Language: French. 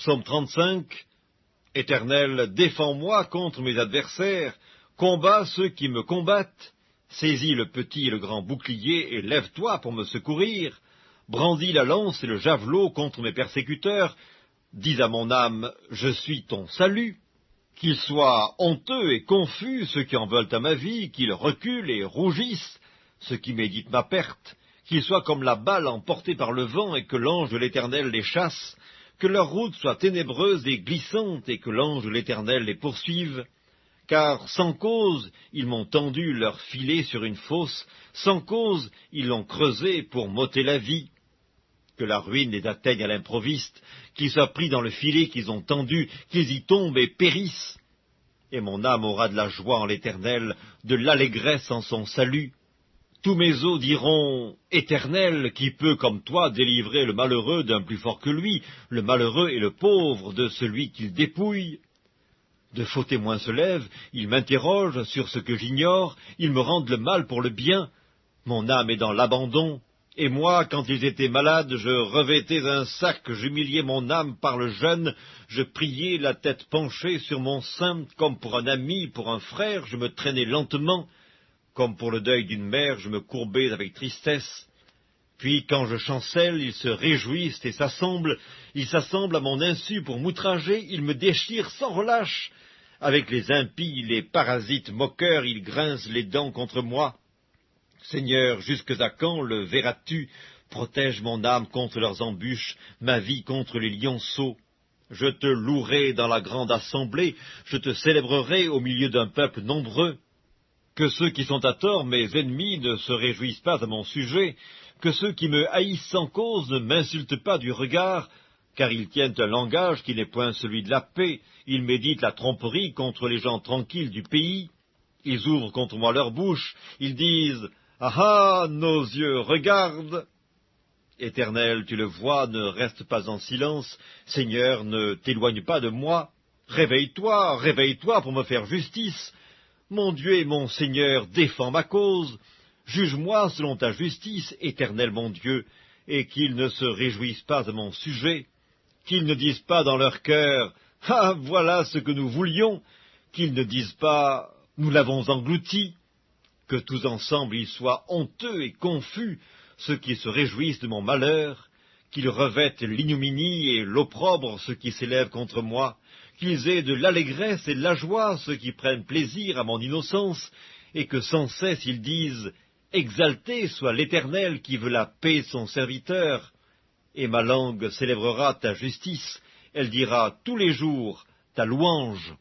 Psaume 35. Éternel, défends-moi contre mes adversaires, combats ceux qui me combattent. Saisis le petit et le grand bouclier et lève-toi pour me secourir. Brandis la lance et le javelot contre mes persécuteurs. Dis à mon âme, je suis ton salut. Qu'ils soient honteux et confus ceux qui en veulent à ma vie, qu'ils reculent et rougissent ceux qui méditent ma perte, qu'ils soient comme la balle emportée par le vent et que l'ange de l'Éternel les chasse, que leur route soit ténébreuse et glissante et que l'ange de l'Éternel les poursuive. Car sans cause, ils m'ont tendu leur filet sur une fosse, sans cause, ils l'ont creusé pour m'ôter la vie. Que la ruine les atteigne à l'improviste, qu'ils soient pris dans le filet qu'ils ont tendu, qu'ils y tombent et périssent. Et mon âme aura de la joie en l'Éternel, de l'allégresse en son salut. Tous mes os diront, Éternel, qui peut comme toi délivrer le malheureux d'un plus fort que lui, le malheureux et le pauvre de celui qu'il dépouille. De faux témoins se lèvent, ils m'interrogent sur ce que j'ignore, ils me rendent le mal pour le bien. Mon âme est dans l'abandon. Et moi, quand ils étaient malades, je revêtais un sac, j'humiliais mon âme par le jeûne, je priais la tête penchée sur mon sein, comme pour un ami, pour un frère, je me traînais lentement, comme pour le deuil d'une mère, je me courbais avec tristesse. Puis, quand je chancelle, ils se réjouissent et s'assemblent à mon insu pour m'outrager, ils me déchirent sans relâche. Avec les impies, les parasites moqueurs, ils grincent les dents contre moi. Seigneur, jusque à quand le verras-tu? Protège mon âme contre leurs embûches, ma vie contre les lionceaux. Je te louerai dans la grande assemblée, je te célébrerai au milieu d'un peuple nombreux. Que ceux qui sont à tort, mes ennemis, ne se réjouissent pas à mon sujet, que ceux qui me haïssent sans cause ne m'insultent pas du regard, car ils tiennent un langage qui n'est point celui de la paix, ils méditent la tromperie contre les gens tranquilles du pays. Ils ouvrent contre moi leur bouche, ils disent « Ah ah, nos yeux regardent !» Éternel, tu le vois, ne reste pas en silence. Seigneur, ne t'éloigne pas de moi. Réveille-toi, réveille-toi pour me faire justice. Mon Dieu et mon Seigneur, défends ma cause. Juge-moi selon ta justice, Éternel mon Dieu, et qu'ils ne se réjouissent pas à mon sujet. Qu'ils ne disent pas dans leur cœur « Ah, voilà ce que nous voulions !» Qu'ils ne disent pas « Nous l'avons englouti !» Que tous ensemble ils soient honteux et confus, ceux qui se réjouissent de mon malheur, qu'ils revêtent l'ignominie et l'opprobre ceux qui s'élèvent contre moi, qu'ils aient de l'allégresse et de la joie ceux qui prennent plaisir à mon innocence, et que sans cesse ils disent « Exalté soit l'Éternel qui veut la paix de son serviteur !» Et ma langue célébrera ta justice, elle dira tous les jours ta louange.